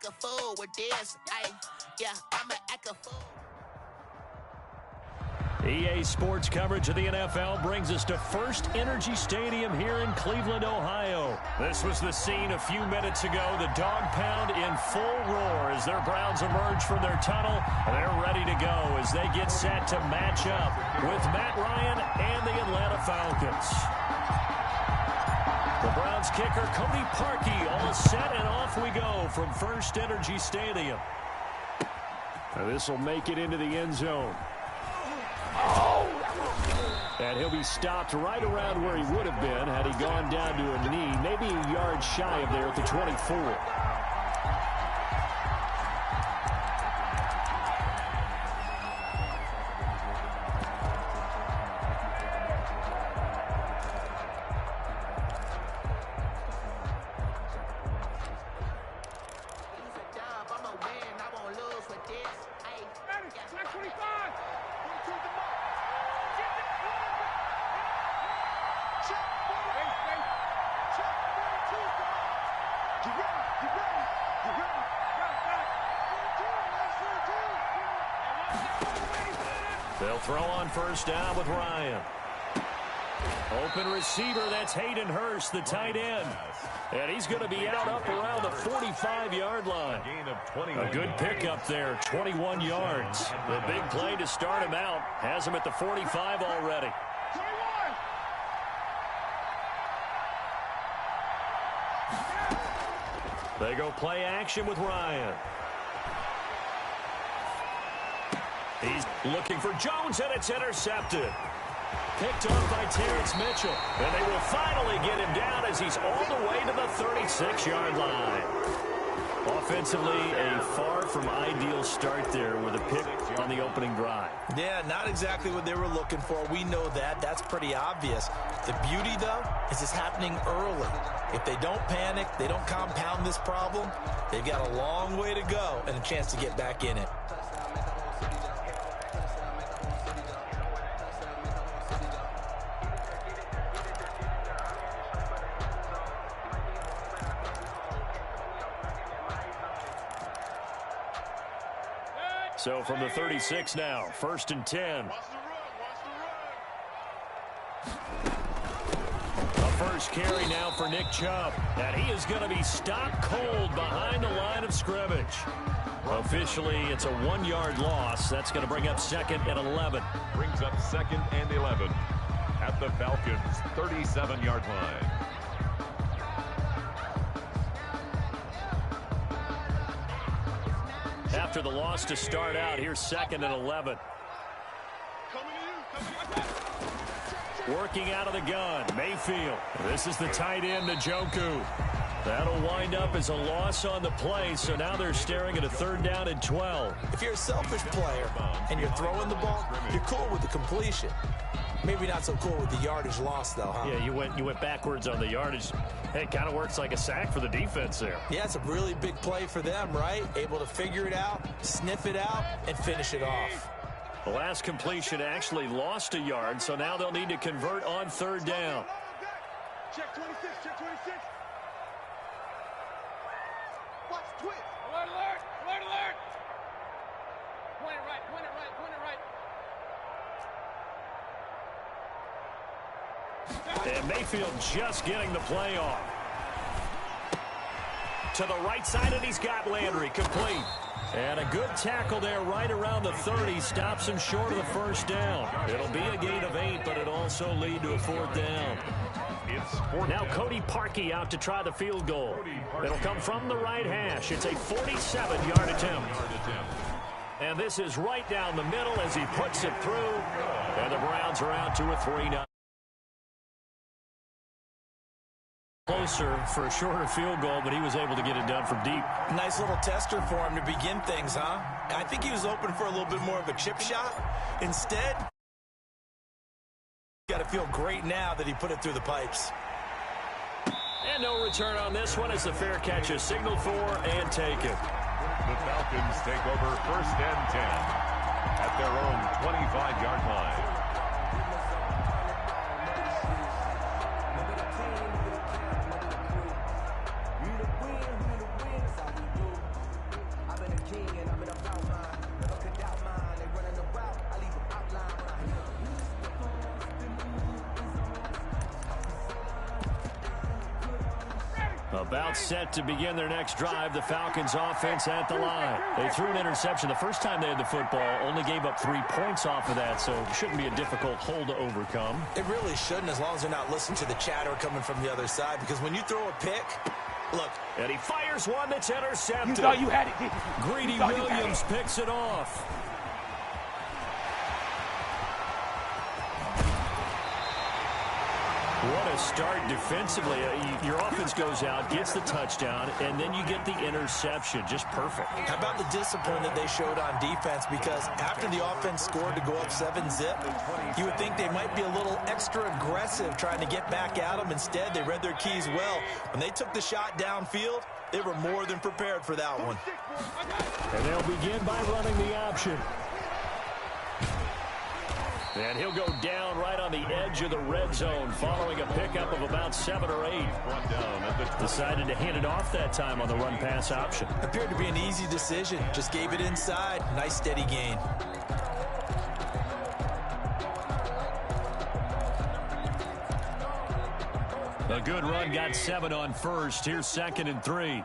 act a fool with this. I'ma act a fool. EA Sports coverage of the NFL brings us to First Energy Stadium here in Cleveland, Ohio. This was the scene a few minutes ago. The dog pound in full roar as their Browns emerge from their tunnel. They're ready to go as they get set to match up with Matt Ryan and the Atlanta Falcons. The Browns kicker, Cody Parkey, all set, and off we go from First Energy Stadium. Now this will make it into the end zone. And he'll be stopped right around where he would have been had he gone down to a knee, maybe a yard shy of there at the 24. They'll throw on first down with Ryan. Open receiver, that's Hayden Hurst, the tight end. And he's going to be out up around the 45-yard line. A good pickup there, 21 yards. The big play to start him out has him at the 45 already. They go play action with Ryan. He's looking for Jones, and it's intercepted. Picked off by Terrence Mitchell. And they will finally get him down as he's all the way to the 36-yard line. Offensively, a far from ideal start there with a pick on the opening drive. Yeah, not exactly what they were looking for. We know that. That's pretty obvious. The beauty, though, is it's happening early. If they don't panic, they don't compound this problem, they've got a long way to go and a chance to get back in it. So from the 36 now, 1st and 10. A first carry now for Nick Chubb. And he is going to be stopped cold behind the line of scrimmage. Officially, it's a 1-yard loss. That's going to bring up 2nd and 11. Brings up 2nd and 11 at the Falcons' 37-yard line. After the loss to start out, here's 2nd and 11. Working out of the gun, Mayfield. This is the tight end, Njoku. That'll wind up as a loss on the play, so now they're staring at a 3rd down and 12. If you're a selfish player and you're throwing the ball, you're cool with the completion. Maybe not so cool with the yardage loss, though, huh? Yeah, you went backwards on the yardage. Hey, it kind of works like a sack for the defense there. Yeah, it's a really big play for them, right? Able to figure it out, sniff it out, and finish it off. The last completion actually lost a yard, so now they'll need to convert on 3rd down. Check 26, check 26. Watch, twitch. Alert, alert, alert, alert. Point it right, point it right, point it right. And Mayfield just getting the play off. To the right side, and he's got Landry complete. And a good tackle there right around the 30. Stops him short of the 1st down. It'll be a gain of 8, but it'll also lead to a 4th down. Now Cody Parkey out to try the field goal. It'll come from the right hash. It's a 47-yard attempt. And this is right down the middle as he puts it through. And the Browns are out to a 3-0. Closer for a shorter field goal, but he was able to get it done from deep. Nice little tester for him to begin things, huh? I think he was open for a little bit more of a chip shot. Instead, got to feel great now that he put it through the pipes. And no return on this one as the fair catch is signaled for and taken. The Falcons take over 1st and 10 at their own 25-yard line. About set to begin their next drive, the Falcons offense at the line. They threw an interception the first time they had the football, only gave up 3 points off of that, so it shouldn't be a difficult hole to overcome. It really shouldn't, as long as they're not listening to the chatter coming from the other side, because when you throw a pick, look. And he fires one that's intercepted. You thought you had it, didn't you? Greedy Williams picks it off. What a start defensively. Your offense goes out, gets the touchdown, and then you get the interception. Just perfect. How about the discipline that they showed on defense? Because after the offense scored to go up 7-zip, you would think they might be a little extra aggressive trying to get back at them. Instead, they read their keys well. When they took the shot downfield, they were more than prepared for that one. And they'll begin by running the option. And he'll go down right on the edge of the red zone following a pickup of about 7 or 8. Decided to hand it off that time on the run-pass option. Appeared to be an easy decision. Just gave it inside. Nice steady gain. A good run, got 7 on first. Here's 2nd and 3.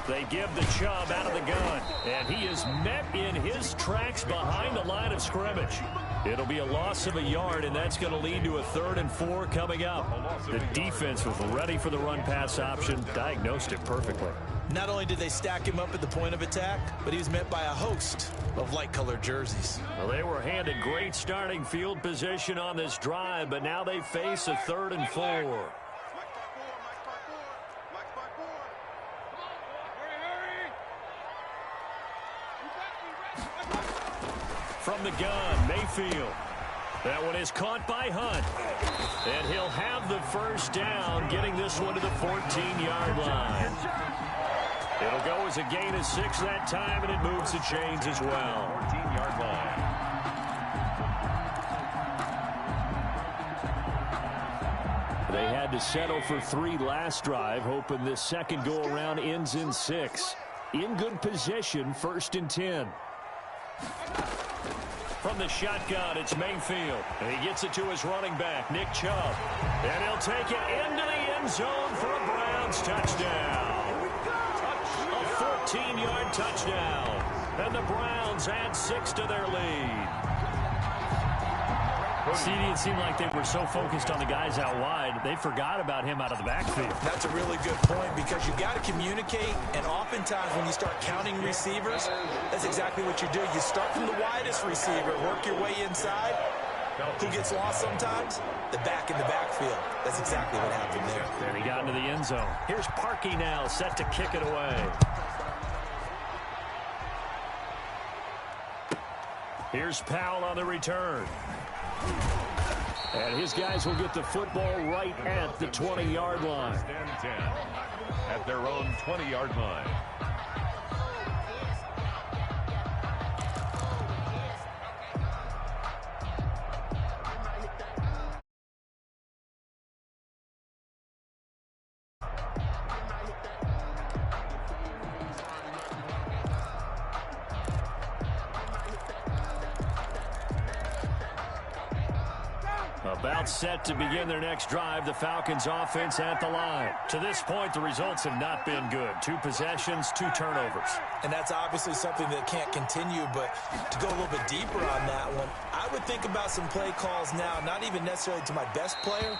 They give the Chubb out of the gun, and he is met in his tracks behind the line of scrimmage. It'll be a loss of a yard, and that's going to lead to a 3rd and 4 coming up. The defense was ready for the run-pass option, diagnosed it perfectly. Not only did they stack him up at the point of attack, but he was met by a host of light-colored jerseys. Well, they were handed great starting field position on this drive, but now they face a 3rd and 4. From the gun, Mayfield. That one is caught by Hunt. And he'll have the first down, getting this one to the 14-yard line. It'll go as a gain of 6 that time, and it moves the chains as well. 14-yard line. They had to settle for 3 last drive, hoping this second go-around ends in 6. In good position, 1st and 10. From the shotgun, it's Mayfield. And he gets it to his running back, Nick Chubb. And he'll take it into the end zone for a Browns touchdown. A 14-yard touchdown. And the Browns add 6 to their lead. CD, it seemed like they were so focused on the guys out wide, they forgot about him out of the backfield. That's a really good point, because you got to communicate, and oftentimes when you start counting receivers, that's exactly what you do. You start from the widest receiver, work your way inside. Who gets lost sometimes? The back in the backfield. That's exactly what happened there. And he got into the end zone. Here's Parkey now, set to kick it away. Here's Powell on the return. And his guys will get the football right at the 20-yard line. 10 at their own 20-yard line. About set to begin their next drive, the Falcons offense at the line. To this point, the results have not been good. 2 possessions, 2 turnovers. And that's obviously something that can't continue, but to go a little bit deeper on that one, I would think about some play calls now, not even necessarily to my best player,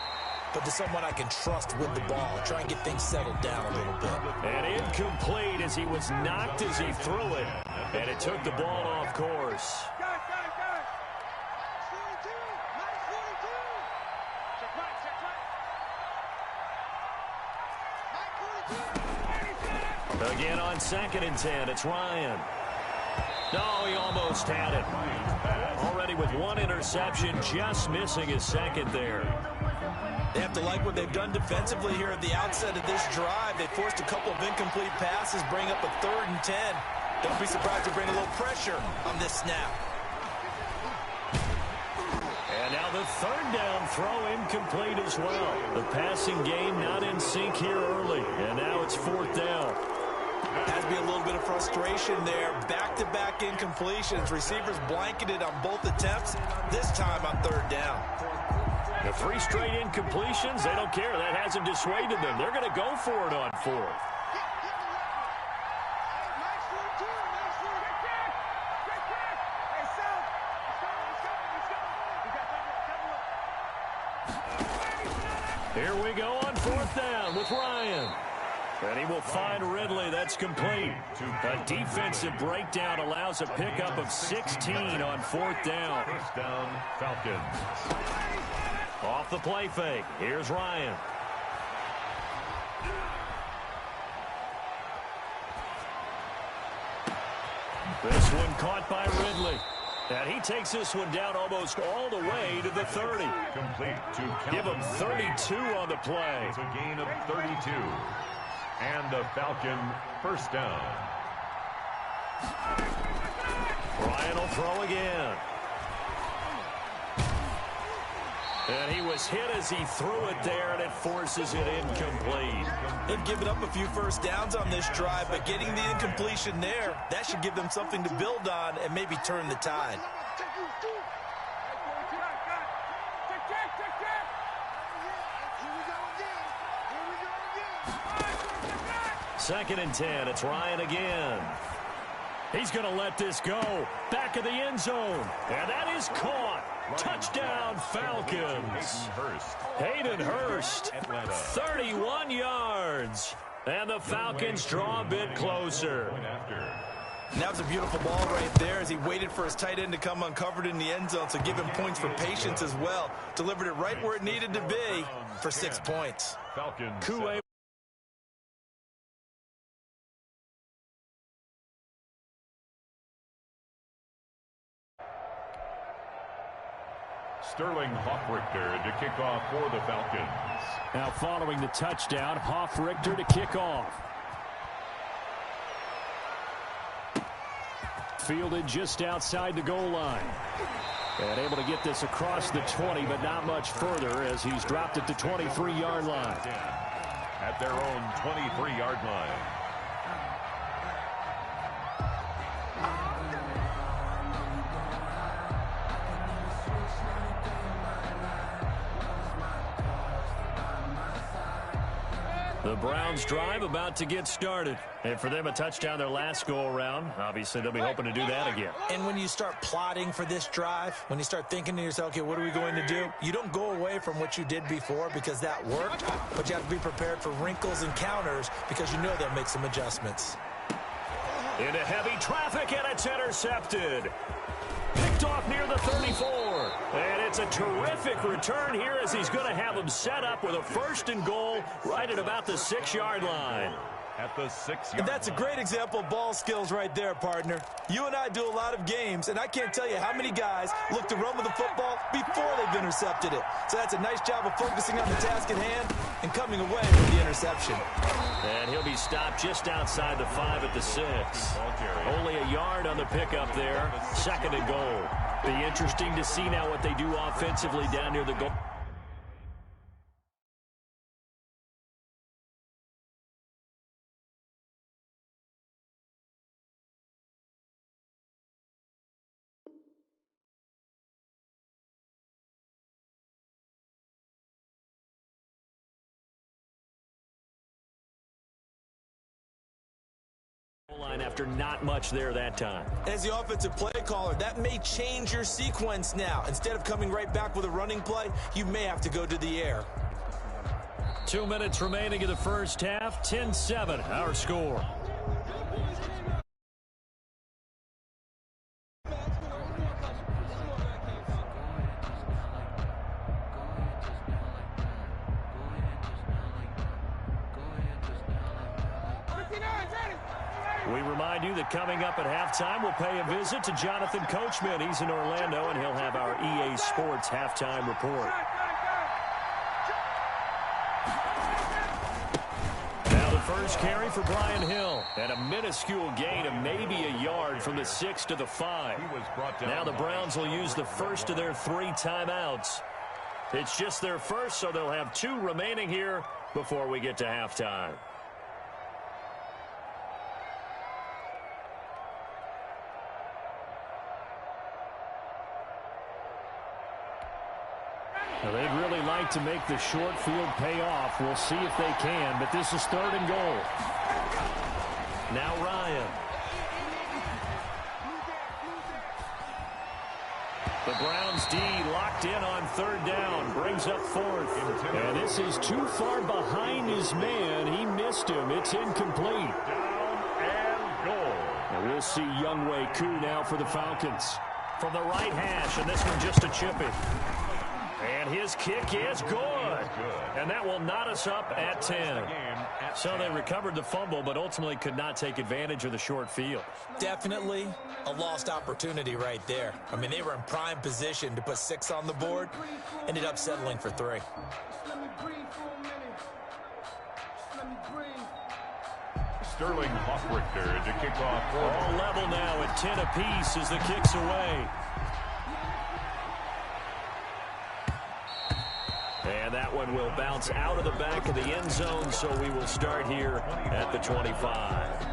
but to someone I can trust with the ball. Try and get things settled down a little bit. And incomplete as he was knocked as he threw it. And it took the ball off course. Again on 2nd and 10, it's Ryan. No, he almost had it. Already with 1 interception, just missing his 2nd there. They have to like what they've done defensively here at the outset of this drive. They forced a couple of incomplete passes, bring up a 3rd and 10. Don't be surprised to bring a little pressure on this snap. And now the 3rd down throw incomplete as well. The passing game not in sync here early. And now it's 4th down. Has to be a little bit of frustration there. Back-to-back incompletions. Receivers blanketed on both attempts, this time on 3rd down. The 3 straight incompletions, they don't care. That hasn't dissuaded them. They're going to go for it on 4th. Here we go on 4th down with Ryan. And he will find Ridley. That's complete. A defensive breakdown allows a pickup of 16 on 4th down. First down, Falcons. Off the play fake. Here's Ryan. This one caught by Ridley. And he takes this one down almost all the way to the 30. Complete to Calvin. Give him 32 on the play. It's a gain of 32. And a Falcon first down. Ryan will throw again. And he was hit as he threw it there, and it forces it incomplete. They've given up a few first downs on this drive, but getting the incompletion there, that should give them something to build on and maybe turn the tide. Second and 10. It's Ryan again. He's going to let this go. Back of the end zone. And that is caught. Touchdown, Falcons. Hayden Hurst, 31 yards. And the Falcons draw a bit closer. And that was a beautiful ball right there as he waited for his tight end to come uncovered in the end zone, so give him points for patience as well. Delivered it right where it needed to be for 6 points. Falcons. Sterling Hoffrichter to kick off for the Falcons. Now following the touchdown, Hoffrichter to kick off. Fielded just outside the goal line. And able to get this across the 20, but not much further as he's dropped it to 23-yard line. At their own 23-yard line. The Browns drive about to get started. And for them, a touchdown their last go-around. Obviously, they'll be hoping to do that again. And when you start plotting for this drive, when you start thinking to yourself, okay, what are we going to do? You don't go away from what you did before because that worked, but you have to be prepared for wrinkles and counters because you know they'll make some adjustments. Into heavy traffic, and it's intercepted. Picked off near the 34. And it's a terrific return here as he's going to have him set up with a 1st and goal right at about the 6-yard line. At the 6-yard line. And that's a great example of ball skills right there, partner. You and I do a lot of games, and I can't tell you how many guys look to run with the football before they've intercepted it. So that's a nice job of focusing on the task at hand and coming away with the interception. And he'll be stopped just outside the 5 at the 6. Only a yard on the pickup there. 2nd and goal. Be interesting to see now what they do offensively down near the goal. Line after not much there that time. As the offensive play caller, that may change your sequence now. Instead of coming right back with a running play, you may have to go to the air. 2 minutes remaining in the first half. 10-7, our score. We remind you that coming up at halftime, we'll pay a visit to Jonathan Coachman. He's in Orlando, and he'll have our EA Sports halftime report. Now the first carry for Brian Hill, and a minuscule gain of maybe a yard from the 6 to the 5. Now the Browns will use the first of their 3 timeouts. It's just their first, so they'll have 2 remaining here before we get to halftime. Well, they'd really like to make the short field pay off. We'll see if they can, but this is 3rd and goal. Now Ryan. The Browns D locked in on 3rd down. Brings up 4th. And this is too far behind his man. He missed him. It's incomplete. Down and goal. And we'll see Younghoe Koo now for the Falcons. From the right hash, and this one just a chip in. And his kick is good. And that will knot us up at 10. So they recovered the fumble, but ultimately could not take advantage of the short field. Definitely a lost opportunity right there. I mean, they were in prime position to put 6 on the board. Ended up settling for 3. Sterling Hoffrichter to kick off. All level now at 10 apiece as the kick's away. And that one will bounce out of the back of the end zone, so we will start here at the 25.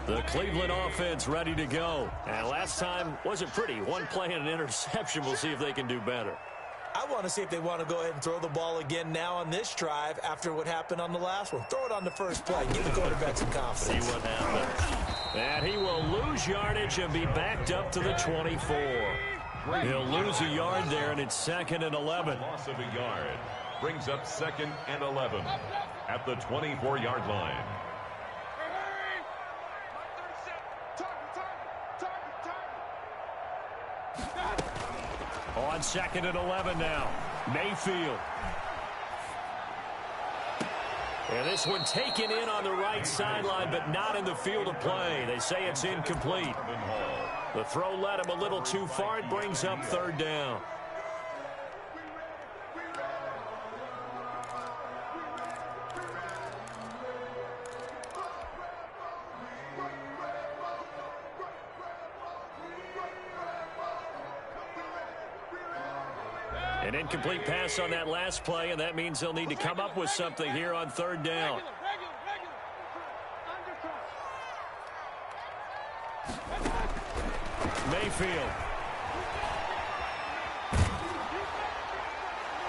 The Cleveland offense ready to go. And last time wasn't pretty. One play and an interception. We'll see if they can do better. I want to see if they want to go ahead and throw the ball again now on this drive after what happened on the last one. Throw it on the first play. Give the quarterback some confidence. See what happens. And he will lose yardage and be backed up to the 24. He'll lose a yard there, and it's 2nd and 11. Loss of a yard brings up 2nd and 11 at the 24-yard line. On 2nd and 11 now. Mayfield. And this one taken in on the right sideline, but not in the field of play. They say it's incomplete. The throw led him a little too far. It brings up 3rd down. An incomplete pass on that last play, and that means they'll need to come up with something here on 3rd down. Mayfield.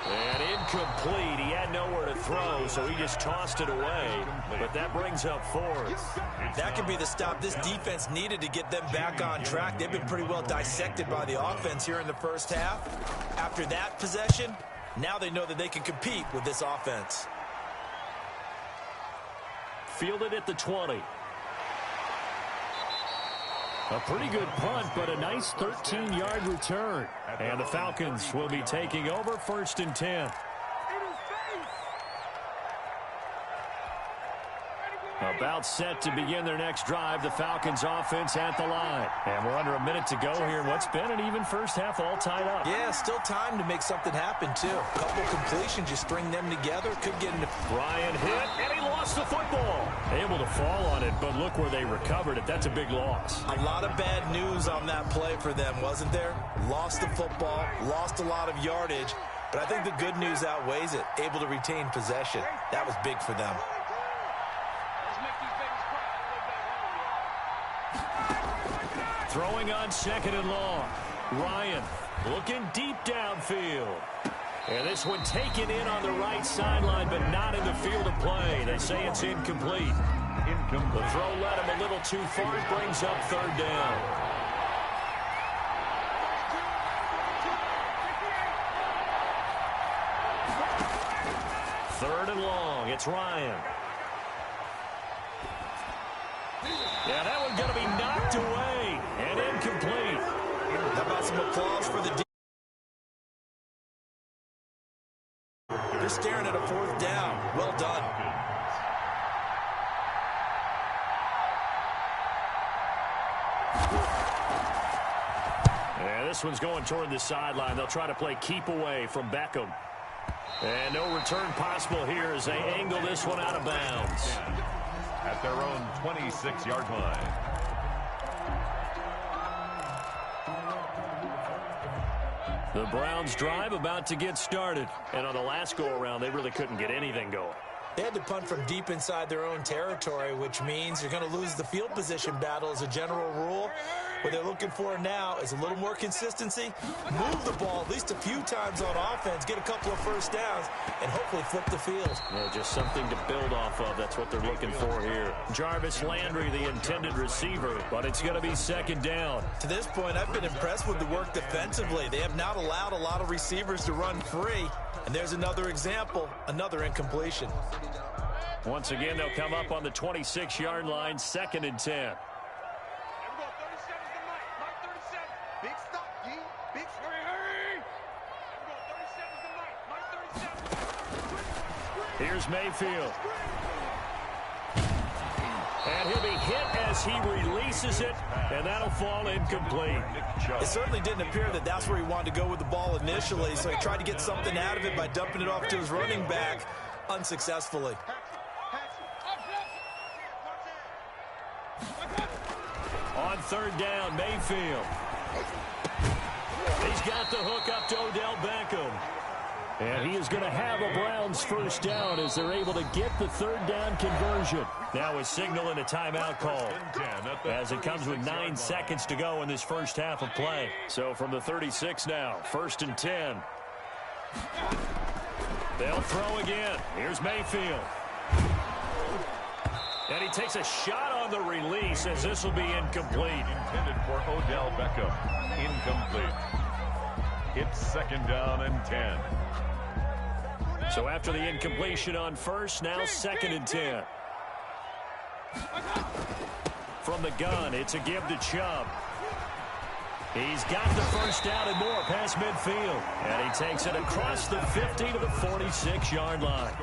And incomplete. He had nowhere to throw, so he just tossed it away. But that brings up 4th. That could be the stop this defense needed to get them back on track. They've been pretty well dissected by the offense here in the first half. After that possession, now they know that they can compete with this offense. Fielded at the 20. A pretty good punt, but a nice 13-yard return. And the Falcons will be taking over 1st and 10. About set to begin their next drive. The Falcons offense at the line. And we're under a minute to go here in what's been an even first half, all tied up. Yeah, still time to make something happen, too. A couple completions, just string them together. Could get into... Ryan hit, and he lost the football. Able to fall on it, but look where they recovered it. That's a big loss. A lot of bad news on that play for them, wasn't there? Lost the football, lost a lot of yardage. But I think the good news outweighs it. Able to retain possession. That was big for them. Throwing on 2nd and long. Ryan looking deep downfield. And this one taken in on the right sideline, but not in the field of play. They say it's incomplete. The throw led him a little too far. It brings up 3rd down. Third and long. It's Ryan. Yeah, that one's going to be knocked away and incomplete. How about some applause for the defense? Just staring at a 4th down. Well done. Yeah, this one's going toward the sideline. They'll try to play keep away from Beckham. And no return possible here as they angle this one out of bounds. at their own 26-yard line. The Browns drive about to get started. And on the last go-around, they really couldn't get anything going. They had to punt from deep inside their own territory, which means you're going to lose the field position battle as a general rule. What they're looking for now is a little more consistency, move the ball at least a few times on offense, get a couple of first downs, and hopefully flip the field. Yeah, just something to build off of. That's what they're looking for here. Jarvis Landry, the intended receiver, but it's going to be second down. To this point, I've been impressed with the work defensively. They have not allowed a lot of receivers to run free. And there's another example, another incompletion. Once again, they'll come up on the 26-yard line, 2nd and 10. Here's Mayfield. And he'll be hit as he releases it, and that'll fall incomplete. It certainly didn't appear that that's where he wanted to go with the ball initially, so he tried to get something out of it by dumping it off to his running back unsuccessfully. On 3rd down, Mayfield. He's got the hook up to Odell Beckham. And he is going to have a Browns first down as they're able to get the 3rd down conversion. Now a signal and a timeout call as it comes with 9 seconds to go in this first half of play. So from the 36 now, 1st and 10. They'll throw again. Here's Mayfield. And he takes a shot on the release as this will be incomplete. Intended for Odell Beckham. Incomplete. It's 2nd down and 10. So after the incompletion on 1st, now 2nd and 10. From the gun, it's a give to Chubb. He's got the first down and more past midfield. And he takes it across the 50 to the 46-yard line.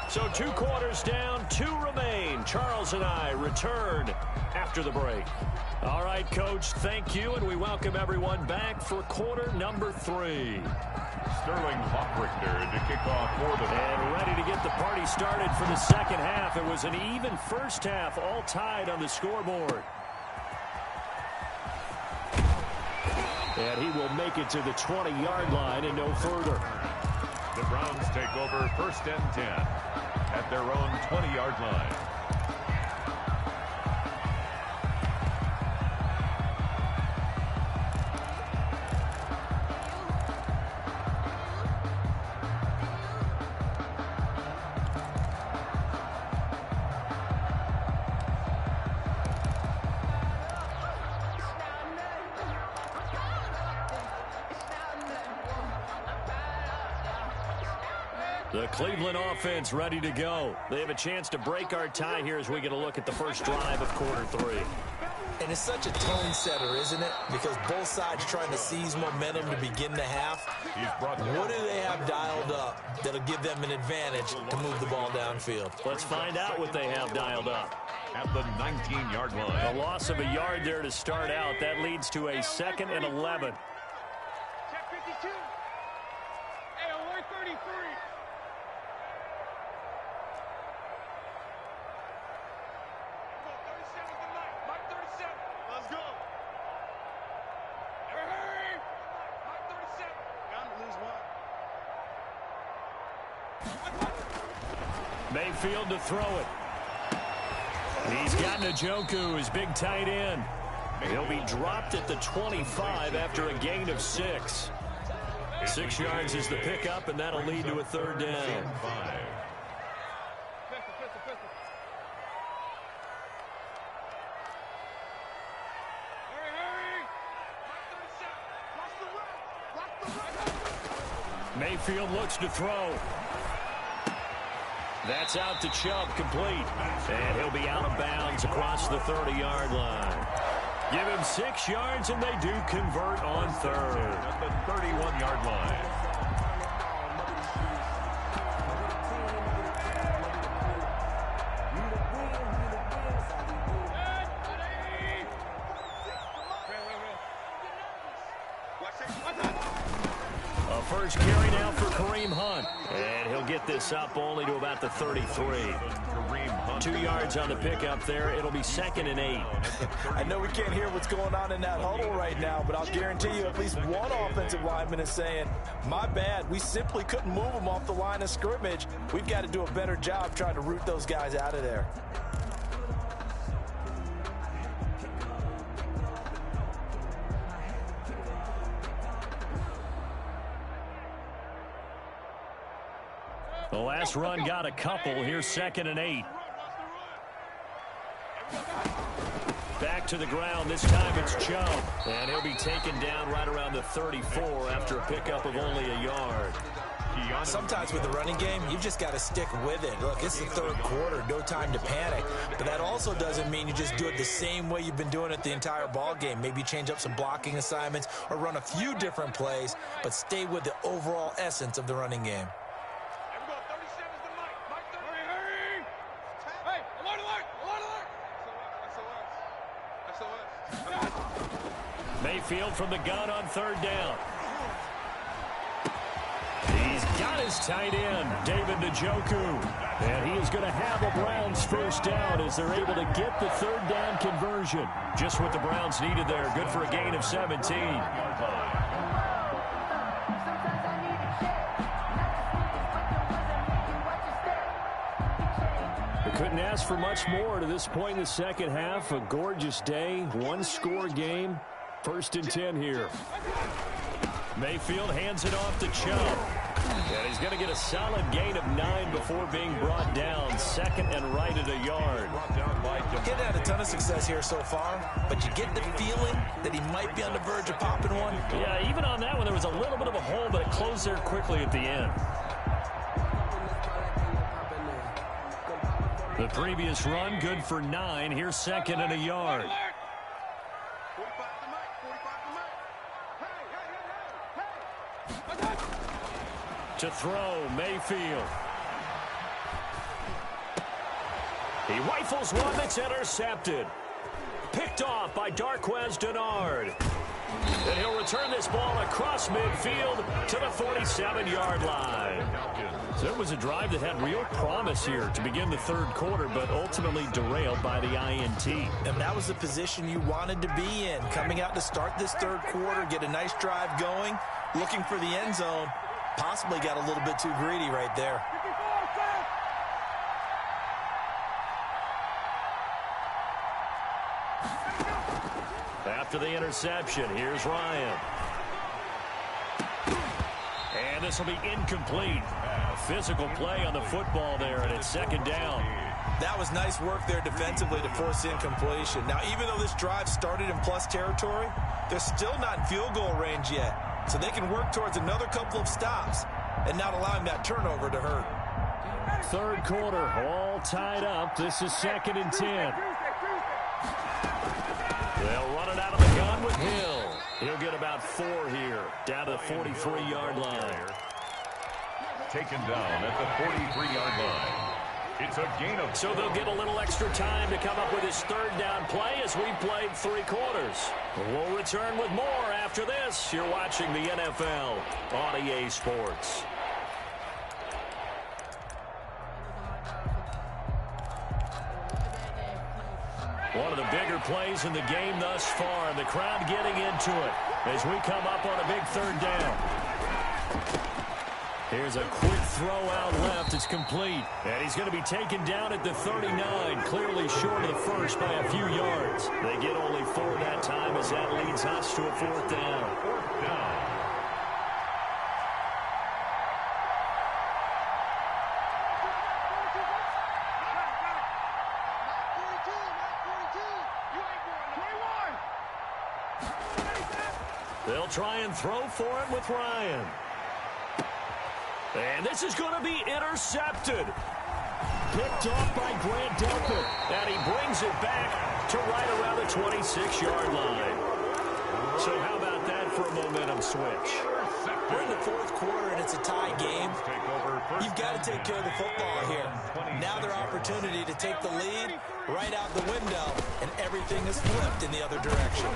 So 2 quarters down, 2 remain. Charles and I return after the break. All right, Coach, thank you, and we welcome everyone back for quarter number 3. Sterling Hockrichter to kick off for the... And ready to get the party started for the second half. It was an even first half, all tied on the scoreboard. And he will make it to the 20-yard line and no further. The Browns take over 1st and 10 at their own 20-yard line. The Cleveland offense ready to go. They have a chance to break our tie here as we get a look at the first drive of quarter 3. And it's such a tone setter, isn't it? Because both sides trying to seize momentum to begin the half. What do they have dialed up that'll give them an advantage to move the ball downfield? Let's find out what they have dialed up. At the 19-yard line. A loss of a yard there to start out. That leads to a 2nd and 11. Check 52. Hey, alert 33. Mayfield to throw it. He's got Njoku, his big tight end. He'll be dropped at the 25 after a gain of 6. 6 yards is the pickup, and that'll lead to a 3rd down. Mayfield looks to throw. That's out to Chubb, complete. And he'll be out of bounds across the 30-yard line. Give him 6 yards, and they do convert on 3rd. At the 31-yard line. A first carry now for Kareem Hunt. And he'll get this up only to about the 33. 2 yards on the pickup there. It'll be 2nd and 8. I know we can't hear what's going on in that huddle right now, but I'll guarantee you at least one offensive lineman is saying, my bad, we simply couldn't move them off the line of scrimmage. We've got to do a better job trying to root those guys out of there. The last run got a couple. Here's 2nd and 8. Back to the ground. This time it's Chubb. And he'll be taken down right around the 34 after a pickup of only a yard. Sometimes with the running game, you've just got to stick with it. Look, it's the third quarter, no time to panic. But that also doesn't mean you just do it the same way you've been doing it the entire ball game. Maybe change up some blocking assignments or run a few different plays, but stay with the overall essence of the running game. Mayfield from the gun on 3rd down. He's got his tight end, David Njoku. And he is going to have the Browns first down as they're able to get the 3rd down conversion. Just what the Browns needed there. Good for a gain of 17. Couldn't ask for much more to this point in the second half. A gorgeous day, one-score game. 1st and 10 here. Mayfield hands it off to Chubb. And he's going to get a solid gain of 9 before being brought down. 2nd and right at a yard. Getting had a ton of success here so far, but you get the feeling that he might be on the verge of popping one. Yeah, even on that one, there was a little bit of a hole, but it closed there quickly at the end. The previous run, good for 9. Here's 2nd and a yard. To throw, Mayfield. He rifles one that's intercepted. Picked off by Darqueze Dennard. And he'll return this ball across midfield to the 47-yard line. So it was a drive that had real promise here to begin the 3rd quarter, but ultimately derailed by the INT. And that was the position you wanted to be in. Coming out to start this 3rd quarter, get a nice drive going, looking for the end zone. Possibly got a little bit too greedy right there. After the interception, here's Ryan. And this will be incomplete. A physical play on the football there, and it's 2nd down. That was nice work there defensively to force incompletion. Now, even though this drive started in plus territory, they're still not in field goal range yet. So they can work towards another couple of stops and not allowing that turnover to hurt. 3rd quarter, all tied up. This is 2nd and 10. They'll run it out of the gun with Hill. He'll get about 4 here, down to the 43-yard line. Taken down at the 43-yard line. It's a gain of... So they'll get a little extra time to come up with his 3rd down play as we played 3 quarters. We'll return with more after this. You're watching the NFL on EA Sports. One of the bigger plays in the game thus far. The crowd getting into it as we come up on a big 3rd down. Here's a quick throw out left. It's complete. And he's going to be taken down at the 39, clearly short of the first by a few yards. They get only 4 that time as that leads us to a 4th down. 4th down. They'll try and throw for it with Ryan. And this is going to be intercepted. Picked off by Grant Delpit. And he brings it back to right around the 26-yard line. So how about that for a momentum switch? We're in the 4th quarter, and it's a tie game. You've got to take care of the football here. Now their opportunity to take the lead right out the window, and everything is flipped in the other direction.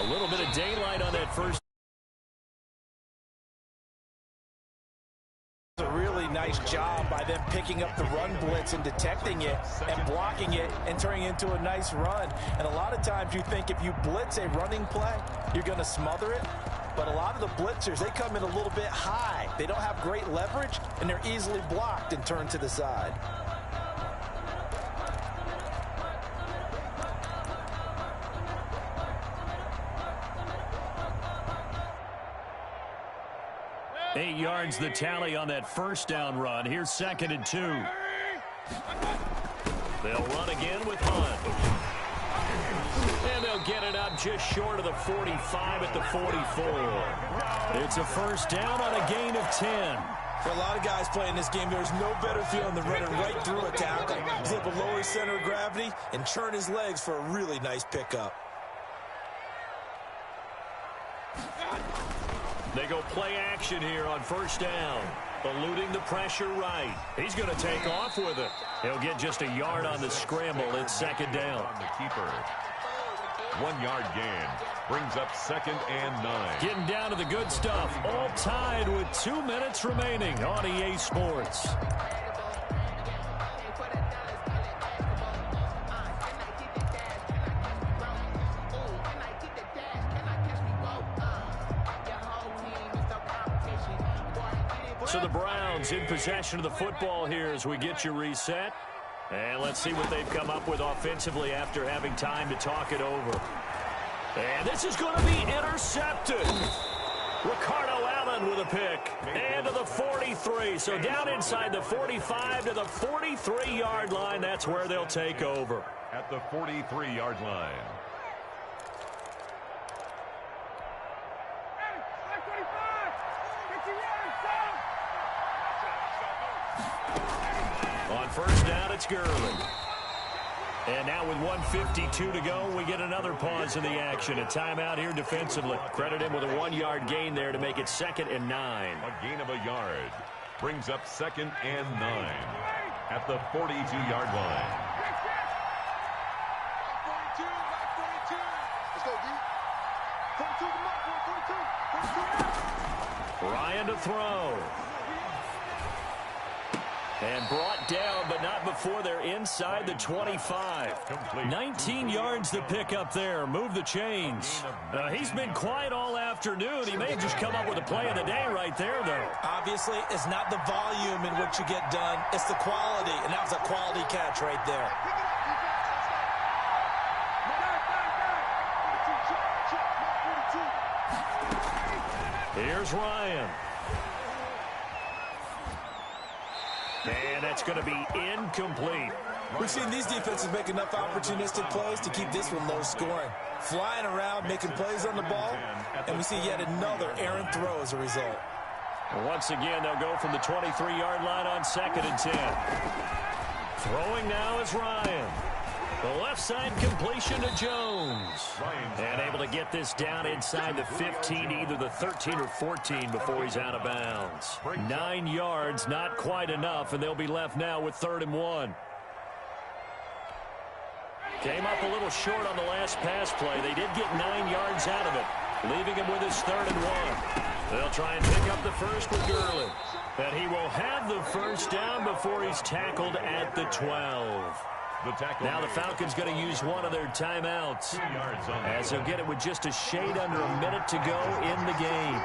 A little bit of daylight on that first nice job by them picking up the run blitz and detecting it and blocking it and turning it into a nice run. And a lot of times you think if you blitz a running play, you're going to smother it. But a lot of the blitzers, they come in a little bit high. They don't have great leverage, and they're easily blocked and turned to the side. Eight yards the tally on that first down run. Here's 2nd and 2. They'll run again with Hunt. And they'll get it up just short of the 45 at the 44. It's a first down on a gain of 10. For a lot of guys playing this game, there's no better feeling than running right through a tackle. He's able to lower his center of gravity and churn his legs for a really nice pickup. They go play action here on first down. Eluding the pressure right. He's going to take off with it. He'll get just a yard on the scramble. It's 2nd down. On the keeper. 1 yard gain. Brings up 2nd and 9. Getting down to the good stuff. All tied with 2 minutes remaining on EA Sports. So the Browns in possession of the football here as we get you reset. And let's see what they've come up with offensively after having time to talk it over. And this is going to be intercepted. Ricardo Allen with a pick. And to the 43. So down inside the 45 to the 43-yard line. That's where they'll take over. At the 43-yard line. On first down, it's Gurley. And now with 1:52 to go, we get another pause in the action. A timeout here defensively. Credit him with a 1-yard gain there to make it 2nd and 9. A gain of a yard. Brings up 2nd and 9. At the 42-yard line. Ryan to throw. And brought down, but not before they're inside the 25. Complete. 19 yards to pick up there. Move the chains. He's been quiet all afternoon. He may have just come up with a play of the day right there, though. Obviously, it's not the volume in which you get done. It's the quality, and that was a quality catch right there. Here's Ryan. And that's going to be incomplete. We've seen these defenses make enough opportunistic plays to keep this one low scoring. Flying around, making plays on the ball, and we see yet another errant throw as a result. Once again, they'll go from the 23-yard line on 2nd and 10. Throwing now is Ryan. The left side completion to Jones. And able to get this down inside the 15, either the 13 or 14 before he's out of bounds. 9 yards, not quite enough, and they'll be left now with 3rd and 1. Came up a little short on the last pass play. They did get 9 yards out of it, leaving him with his 3rd and 1. They'll try and pick up the first with Gurley. And he will have the first down before he's tackled at the 12. Now the Falcons going to use one of their timeouts as they'll get it with just a shade under a minute to go in the game.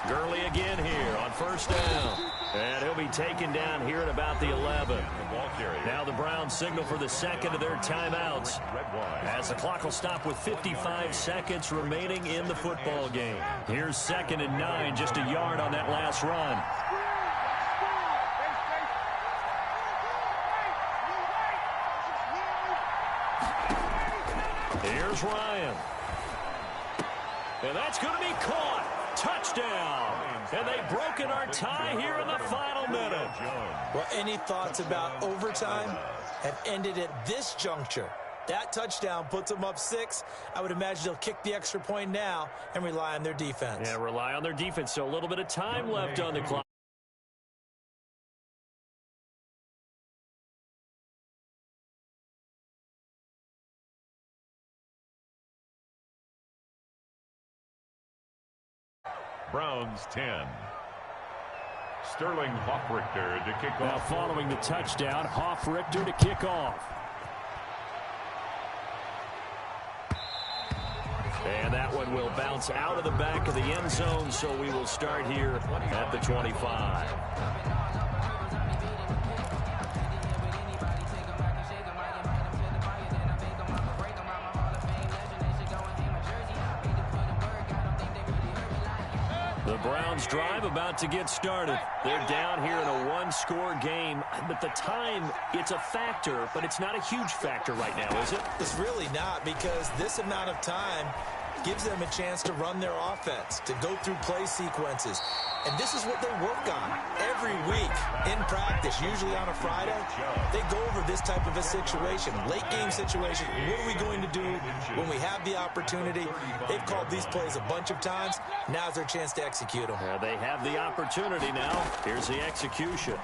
Gurley again here on first down. And he'll be taken down here at about the 11. Now the Browns signal for the second of their timeouts as the clock will stop with 55 seconds remaining in the football game. Here's 2nd and 9, just a yard on that last run. Here's Ryan. And that's going to be caught. Touchdown. And they've broken our tie here in the final minute. Well, any thoughts about overtime have ended at this juncture. That touchdown puts them up 6. I would imagine they'll kick the extra point now and rely on their defense. Yeah, rely on their defense. So a little bit of time left on the clock. Browns 10. Sterling Hoffrichter to kick off. Now following the touchdown, Hoffrichter to kick off. And that one will bounce out of the back of the end zone, so we will start here at the 25. The Browns drive about to get started. They're down here in a one-score game, but the time, it's a factor, but it's not a huge factor right now, is it? It's really not, because this amount of time gives them a chance to run their offense, to go through play sequences. And this is what they work on every week in practice, usually on a Friday. They go over this type of a situation, late game situation. What are we going to do when we have the opportunity? They've called these plays a bunch of times. Now's their chance to execute them. They have the opportunity now. Here's the execution.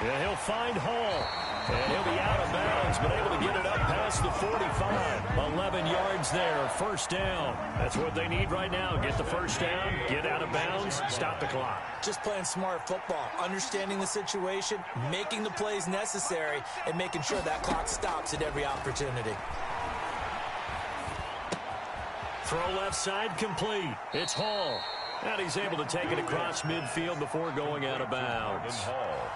Yeah, he'll find Hall. And he'll be out of bounds, but able to get it up past the 45. 11 yards there, first down. That's what they need right now. Get the first down, get out of bounds, stop the clock. Just playing smart football, understanding the situation, making the plays necessary, and making sure that clock stops at every opportunity. Throw left side complete. It's Hall. And he's able to take it across midfield before going out of bounds.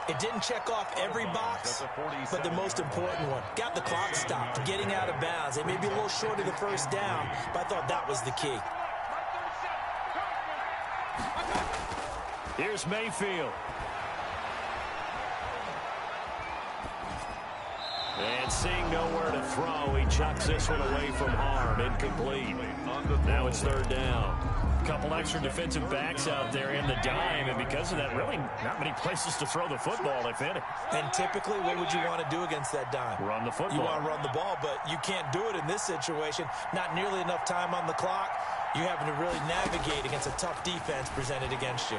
It didn't check off every box, but the most important one. Got the clock stopped, getting out of bounds. It may be a little short of the first down, but I thought that was the key. Here's Mayfield. And seeing nowhere to throw, he chucks this one away from harm. Incomplete. Now it's third down. A couple extra defensive backs out there in the dime, and because of that, really not many places to throw the football, if any. And typically, what would you want to do against that dime? Run the football. You want to run the ball, but you can't do it in this situation. Not nearly enough time on the clock. You're having to really navigate against a tough defense presented against you.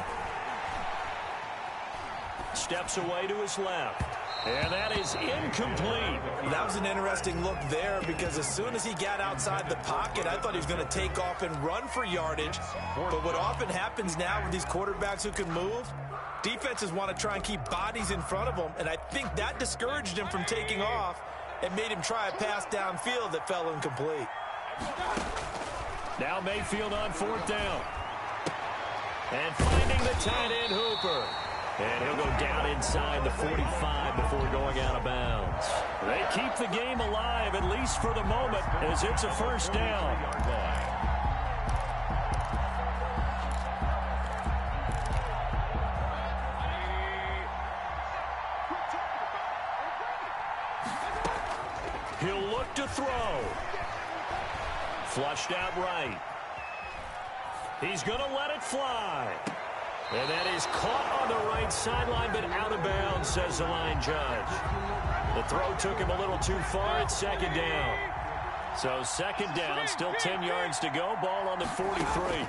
Steps away to his left. And that is incomplete. That was an interesting look there, because as soon as he got outside the pocket, I thought he was going to take off and run for yardage. But what often happens now with these quarterbacks who can move, defenses want to try and keep bodies in front of them, and I think that discouraged him from taking off and made him try a pass downfield that fell incomplete. Now Mayfield on fourth down. And finding the tight end Hooper. And he'll go down inside the 45 before going out of bounds. They keep the game alive, at least for the moment, as it's a first down. He'll look to throw. Flushed out right. He's going to let it fly. And that is caught on the right sideline, but out of bounds, says the line judge. The throw took him a little too far. It's second down. So second down, still 10 yards to go. Ball on the 43.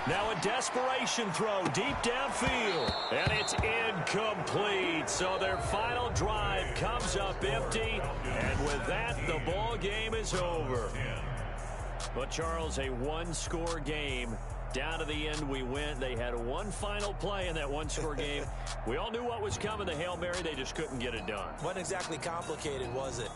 Now a desperation throw deep downfield. And it's incomplete. So their final drive comes up empty. And with that, the ball game is over. But, Charles, a one-score game. Down to the end we went. They had one final play in that one-score game. We all knew what was coming, the Hail Mary. They just couldn't get it done. Wasn't exactly complicated, was it?